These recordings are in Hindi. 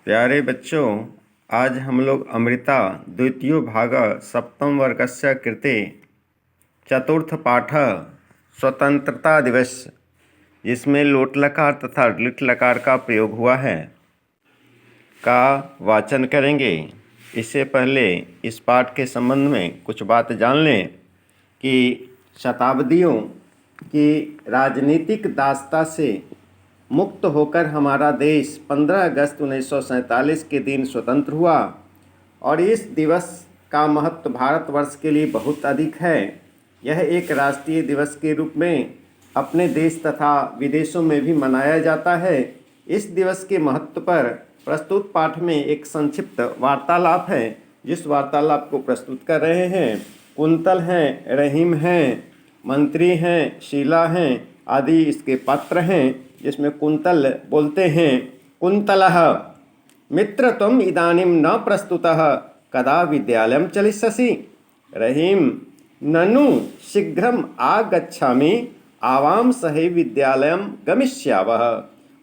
प्यारे बच्चों आज हम लोग अमृता द्वितीयो भाग सप्तम वर्गस्य कृते चतुर्थ पाठ स्वतंत्रता दिवस, जिसमें लोट लकार तथा लिट लकार का प्रयोग हुआ है, का वाचन करेंगे। इससे पहले इस पाठ के संबंध में कुछ बात जान लें कि शताब्दियों की राजनीतिक दास्ता से मुक्त होकर हमारा देश 15 अगस्त 1947 के दिन स्वतंत्र हुआ और इस दिवस का महत्व भारतवर्ष के लिए बहुत अधिक है। यह एक राष्ट्रीय दिवस के रूप में अपने देश तथा विदेशों में भी मनाया जाता है। इस दिवस के महत्व पर प्रस्तुत पाठ में एक संक्षिप्त वार्तालाप है, जिस वार्तालाप को प्रस्तुत कर रहे हैं कुंतल हैं, रहीम हैं, मंत्री हैं, शीला हैं आदि इसके पात्र हैं। जिसमें कुंतल बोलते हैं, कुंतलः मित्र त्वम् इदानीं न प्रस्तुतः कदा विद्यालयं चलिष्यसि। रहीम ननु शीघ्रम् आगच्छामि, आवां सहैव विद्यालयं गमिष्यावः।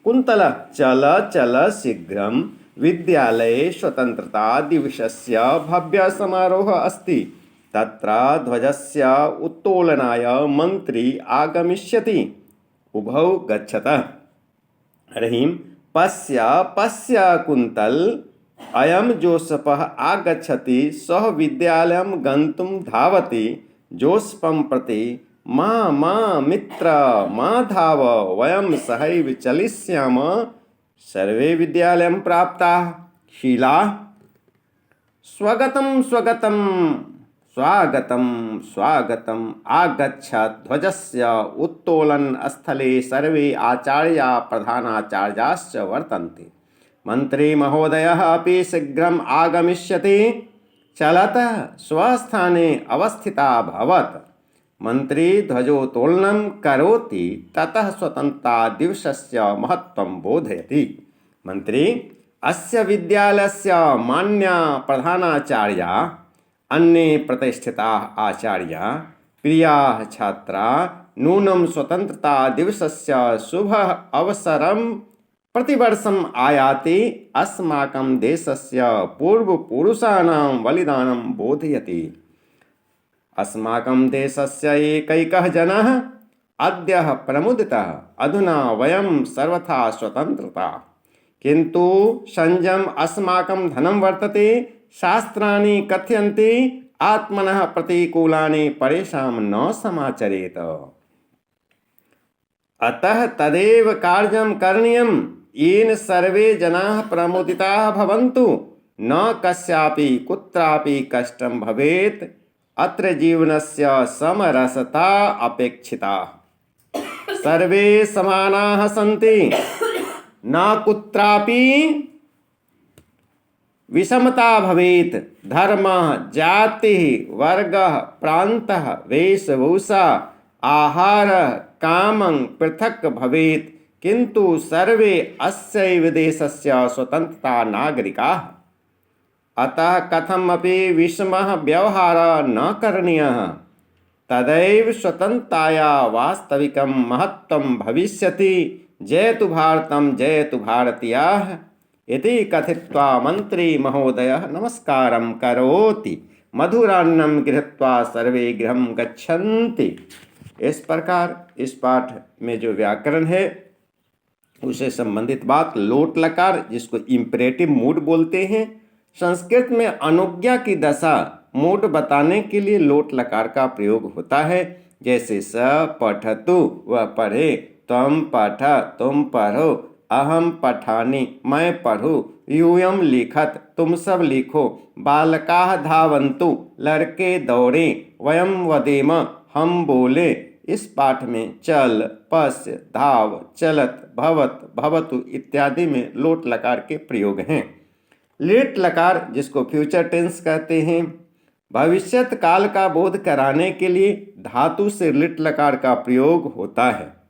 कुंतलः चल चल शीघ्रं, विद्यालये स्वतंत्रता दिवसस्य भव्य समारोहः अस्ति, तत्र ध्वजस्य उत्तोलनाय मन्त्री आगमिष्यति, उभौ गच्छतः। रहीम पश्य पश्य कुंतल, अयं जोसेफः आगच्छति, सः विद्यालयं गन्तुं धावति। जोसेफं प्रति मा मित्र मा धाव, वयं सहैव चलिष्यामः। सर्वे विद्यालयं प्राप्ताः। शीला स्वगतं स्वगतं स्वागतं स्वागतम्, आगच्छत्। ध्वजस्य उत्तोलन स्थले सर्वे आचार्याः प्रधानाचार्याश्च वर्तन्ते। मन्त्री महोदयः अपि शीघ्रम् आगमिष्यति। चलतः स्वस्थाने अवस्थिता भवत्। मन्त्री ध्वजोत्तोलनं करोति, ततः स्वतन्त्रता दिवसस्य महत्त्वं बोधयति। मन्त्री अस्य विद्यालयस्य मान्याः प्रधानाचार्याः, अन्ये प्रतिष्ठिताः आचार्याः, प्रियाः छात्राः, नूनं स्वतन्त्रता दिवसस्य शुभ अवसरं प्रतिवर्षम् आयाति। अस्माकं देशस्य पूर्वपुरुषाणां बलिदानं बोधयति। अस्माकं देशस्य एकैकः जनः अद्य प्रमुदितः। अधुना वयं सर्वथा स्वतन्त्रता, किन्तु संयम अस्माकं धनं वर्तते। शास्त्राणि कथयन्ति, आत्मनः प्रतिकूलानि परेषां न समाचरेत। अतः तदेव कार्यं करणीयं येन सर्वे जनाः प्रमुदिताः भवन्तु, न कस्यापि कुत्रापि कष्टं भवेत्। अत्र जीवनस्य समरसता अपेक्षिता। सर्वे समानाः सन्ति, न कुत्रापि विषमता भवेत्। धर्मः, जातिः, वर्गः, प्रान्तः, वेशभूषा, आहारः, कामं पृथक् भवेत्, किन्तु सर्वे अस्यैव देशस्य स्वतन्त्रता नागरिकाः। अतः कथमपि विषमः व्यवहारः न करणीयः। तदैव स्वतन्त्रतायाः वास्तविकं महत्त्वं भविष्यति। जयतु भारतं, जयतु भारतीयाः इति कथित्वा मंत्री महोदयः नमस्कारं करोति। मधुरान्नं गृहीत्वा सर्वे गृहं गच्छन्ति। इस प्रकार इस पाठ में जो व्याकरण है उसे संबंधित बात लोट लकार, जिसको इम्परेटिव मूड बोलते हैं, संस्कृत में अनुज्ञा की दशा मूड बताने के लिए लोट लकार का प्रयोग होता है। जैसे स पठतु, वह पढ़े, त्वं पठ, तुम पढ़ो, अहम पठामि, मैं पढ़ूँ, यूयं लिखत, तुम सब लिखो, बालकाः धावन्तु, लड़के दौड़ें, वयं वदेम, हम बोले। इस पाठ में चल, पश्य, धाव, चलत, भवत, भवतु इत्यादि में लोट लकार के प्रयोग हैं। लिट लकार, जिसको फ्यूचर टेंस कहते हैं, भविष्यत काल का बोध कराने के लिए धातु से लिट लकार का प्रयोग होता है।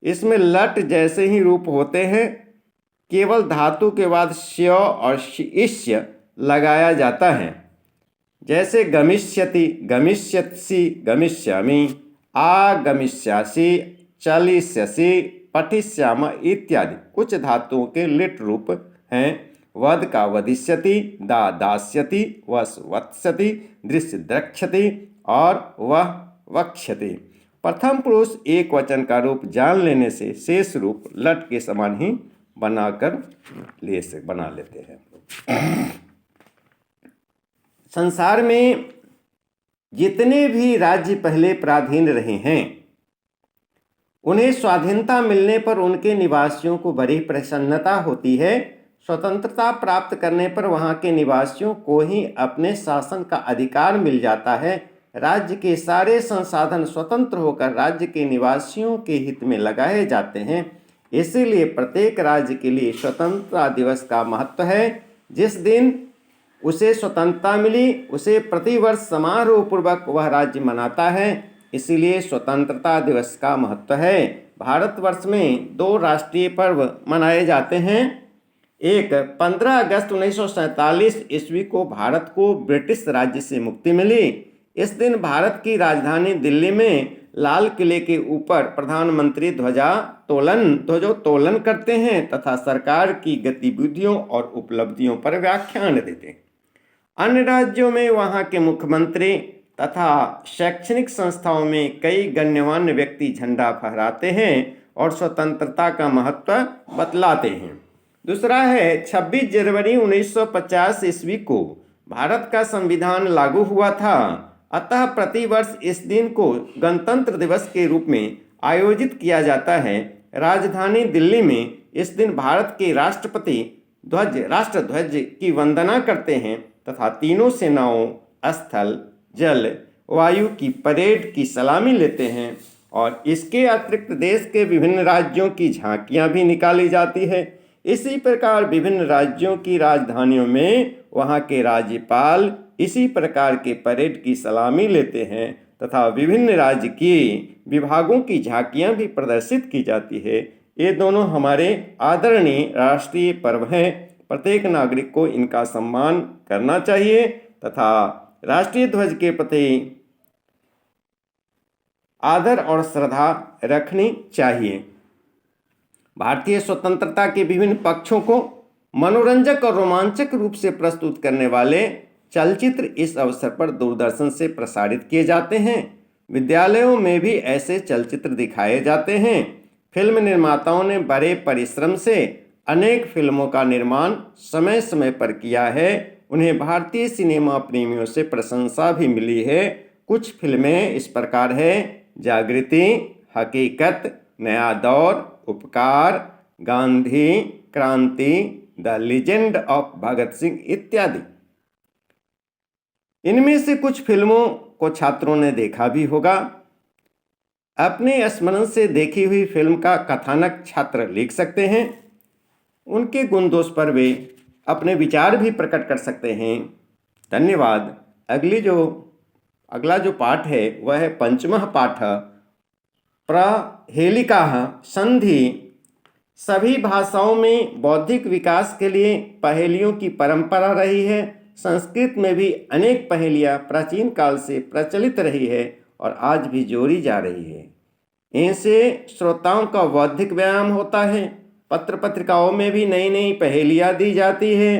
इसमें लट जैसे ही रूप होते हैं, केवल धातु के बाद स्य और इष्य लगाया जाता है। जैसे गमिष्यति, गमिष्यसि, गमिष्यामि, आगमिष्यासि, चलिष्यसि, पठिष्याम इत्यादि कुछ धातुओं के लिट रूप हैं। वद का वदिष्यति, दा दास्यति, वस वत्स्यति, दृश्य द्रक्ष्यति और वह वक्ष्यति। प्रथम पुरुष एक वचन का रूप जान लेने से शेष रूप लट के समान ही बना लेते हैं। संसार में जितने भी राज्य पहले पराधीन रहे हैं, उन्हें स्वाधीनता मिलने पर उनके निवासियों को बड़ी प्रसन्नता होती है। स्वतंत्रता प्राप्त करने पर वहां के निवासियों को ही अपने शासन का अधिकार मिल जाता है। राज्य के सारे संसाधन स्वतंत्र होकर राज्य के निवासियों के हित में लगाए जाते हैं। इसीलिए प्रत्येक राज्य के लिए स्वतंत्रता दिवस का महत्व है। जिस दिन उसे स्वतंत्रता मिली, उसे प्रतिवर्ष समारोह पूर्वक वह राज्य मनाता है। इसीलिए स्वतंत्रता दिवस का महत्व है। भारतवर्ष में 2 राष्ट्रीय पर्व मनाए जाते हैं। एक 15 अगस्त 1947 ईस्वी को भारत को ब्रिटिश राज्य से मुक्ति मिली। इस दिन भारत की राजधानी दिल्ली में लाल किले के ऊपर प्रधानमंत्री ध्वजोत्तोलन करते हैं तथा सरकार की गतिविधियों और उपलब्धियों पर व्याख्यान देते हैं। अन्य राज्यों में वहां के मुख्यमंत्री तथा शैक्षणिक संस्थाओं में कई गण्यमान्य व्यक्ति झंडा फहराते हैं और स्वतंत्रता का महत्व बतलाते हैं। दूसरा है 26 जनवरी 1950 ईस्वी को भारत का संविधान लागू हुआ था। अतः प्रतिवर्ष इस दिन को गणतंत्र दिवस के रूप में आयोजित किया जाता है। राजधानी दिल्ली में इस दिन भारत के राष्ट्रपति राष्ट्रध्वज की वंदना करते हैं तथा तीनों सेनाओं स्थल, जल, वायु की परेड की सलामी लेते हैं। और इसके अतिरिक्त देश के विभिन्न राज्यों की झांकियां भी निकाली जाती है। इसी प्रकार विभिन्न राज्यों की राजधानियों में वहां के राज्यपाल इसी प्रकार के परेड की सलामी लेते हैं तथा विभिन्न राज्य के विभागों की झांकियां भी प्रदर्शित की जाती है। ये दोनों हमारे आदरणीय राष्ट्रीय पर्व हैं। प्रत्येक नागरिक को इनका सम्मान करना चाहिए तथा राष्ट्रीय ध्वज के प्रति आदर और श्रद्धा रखनी चाहिए। भारतीय स्वतंत्रता के विभिन्न पक्षों को मनोरंजक और रोमांचक रूप से प्रस्तुत करने वाले चलचित्र इस अवसर पर दूरदर्शन से प्रसारित किए जाते हैं। विद्यालयों में भी ऐसे चलचित्र दिखाए जाते हैं। फिल्म निर्माताओं ने बड़े परिश्रम से अनेक फिल्मों का निर्माण समय समय पर किया है। उन्हें भारतीय सिनेमा प्रेमियों से प्रशंसा भी मिली है। कुछ फिल्में इस प्रकार है: जागृति, हकीकत, नया दौर, उपकार, गांधी, क्रांति, the legend of Bhagat Singh इत्यादि। इनमें से कुछ फिल्मों को छात्रों ने देखा भी होगा। अपने स्मरण से देखी हुई फिल्म का कथानक छात्र लिख सकते हैं। उनके गुण दोष पर वे अपने विचार भी प्रकट कर सकते हैं। धन्यवाद। अगला जो पाठ है वह है पंचमः पाठ, प्रहेलिकाः संधि। सभी भाषाओं में बौद्धिक विकास के लिए पहेलियों की परंपरा रही है। संस्कृत में भी अनेक पहेलियाँ प्राचीन काल से प्रचलित रही है और आज भी जोड़ी जा रही है। इनसे श्रोताओं का बौद्धिक व्यायाम होता है। पत्र पत्रिकाओं में भी नई नई पहेलियाँ दी जाती है।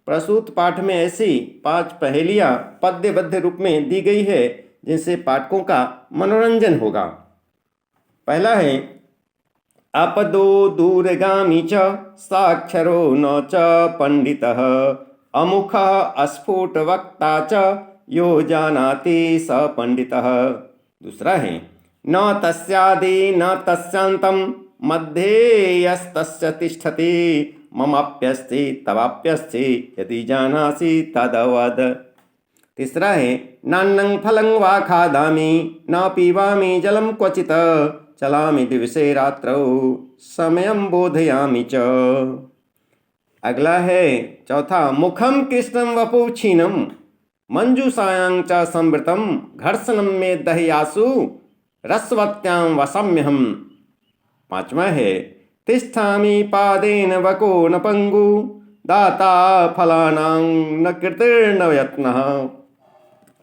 प्रस्तुत पाठ में ऐसी 5 पहेलियाँ पद्यबद्ध रूप में दी गई है जिनसे पाठकों का मनोरंजन होगा। पहला है: अपदो दूरगामी च साक्षरो न च पंडितः अमुखः अस्फुटवक्ता च यो जानाति स पंडितः। दूसरा है: न तस्यादि न तस्यान्तं मध्ये यस्तस्य तिष्ठति ममाप्यस्ति तवाप्यस्ति यदि जानासि तदवद। तीसरा है: नान्नं फलं वा खादामि न पीवामि जलं क्वचित् चलामि दिवसे रात्रौ समयं बोधयामि च। अगला है चौथा: मुखम कृष्णं वपु क्षीणं मंजूषायां च संवृतं घर्षणं मे दह्यासु रसवत्यां वसाम्यहम्। पांचवा है: तिष्ठामि पादेन वको न पंगु दाता फलानां न कृतिर्न यत्नः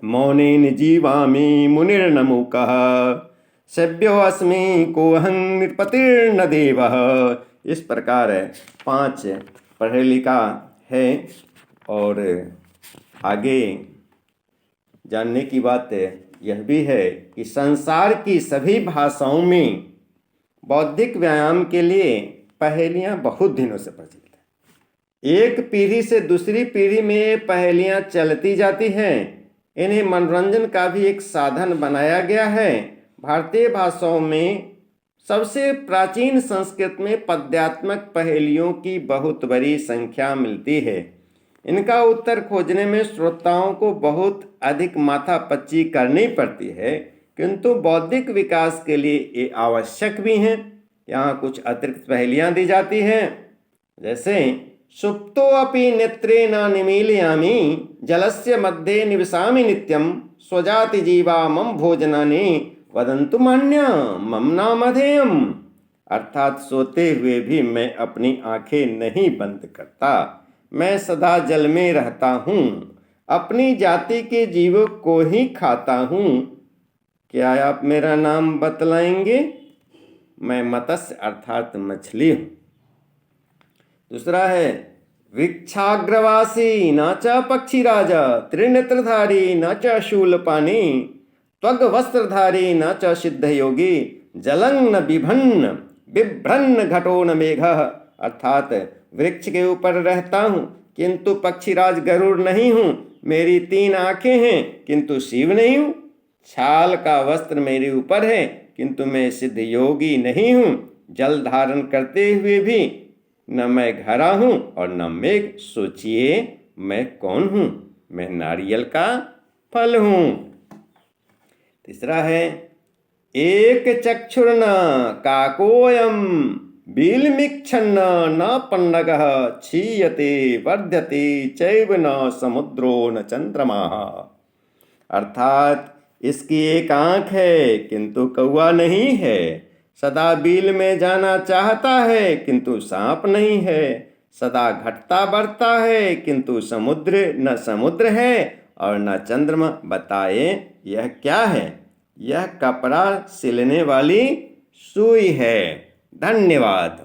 मौनेन जीवामि मुनिर्न मूकः सेव्यो अस्मि कोऽहं नृपतिर्न देवः। इस प्रकार 5 पढ़े लिखा है। और आगे जानने की बात यह भी है कि संसार की सभी भाषाओं में बौद्धिक व्यायाम के लिए पहेलियां बहुत दिनों से प्रचलित है। एक पीढ़ी से दूसरी पीढ़ी में ये पहेलियां चलती जाती हैं। इन्हें मनोरंजन का भी एक साधन बनाया गया है। भारतीय भाषाओं में सबसे प्राचीन संस्कृत में पद्यात्मक पहेलियों की बहुत बड़ी संख्या मिलती है। इनका उत्तर खोजने में श्रोताओं को बहुत अधिक माथापच्ची करनी पड़ती है, किंतु बौद्धिक विकास के लिए ये आवश्यक भी हैं। यहाँ कुछ अतिरिक्त पहेलियाँ दी जाती हैं, जैसे सुप्तो अपि नेत्रे न निमीलयामि जलस्य मध्ये निवसामि नित्यं स्वजाति जीवा मम भोजनानि वदन्तु मान्या मम नामधेयम्। अर्थात सोते हुए भी मैं अपनी आंखें नहीं बंद करता, मैं सदा जल में रहता हूँ, अपनी जाति के जीवों को ही खाता हूँ। क्या आप मेरा नाम बतलाएंगे? मैं मत्स्य अर्थात मछली हूँ। दूसरा है वृक्षाग्रवासी न च पक्षीराज त्रिनेत्रधारी न च शूलपाणी त्वग वस्त्रधारी न च सिद्धयोगी जलं न बिभन्न बिभ्रन्न घटो न मेघ। अर्थात वृक्ष के ऊपर रहता हूँ किंतु पक्षीराज गरुड़ नहीं हूँ, मेरी 3 आंखें हैं किंतु शिव नहीं हूँ, छाल का वस्त्र मेरे ऊपर है किंतु मैं सिद्ध योगी नहीं हूँ, जल धारण करते हुए भी न मैं घड़ा हूँ और न मेघ। सोचिए मैं कौन हूँ? मैं नारियल का फल हूँ। तीसरा है एक चक्षुर्न काकोयम बिलमिक्षन्न न पन्नगः क्षीयते वर्ध्यते चैव न समुद्रो न चंद्रमा। अर्थात इसकी एक आंख है किंतु कौवा नहीं है, सदा बिल में जाना चाहता है किंतु सांप नहीं है, सदा घटता बढ़ता है किंतु समुद्र न समुद्र है और न चंद्रमा। बताए यह क्या है? यह कपड़ा सिलने वाली सुई है। धन्यवाद।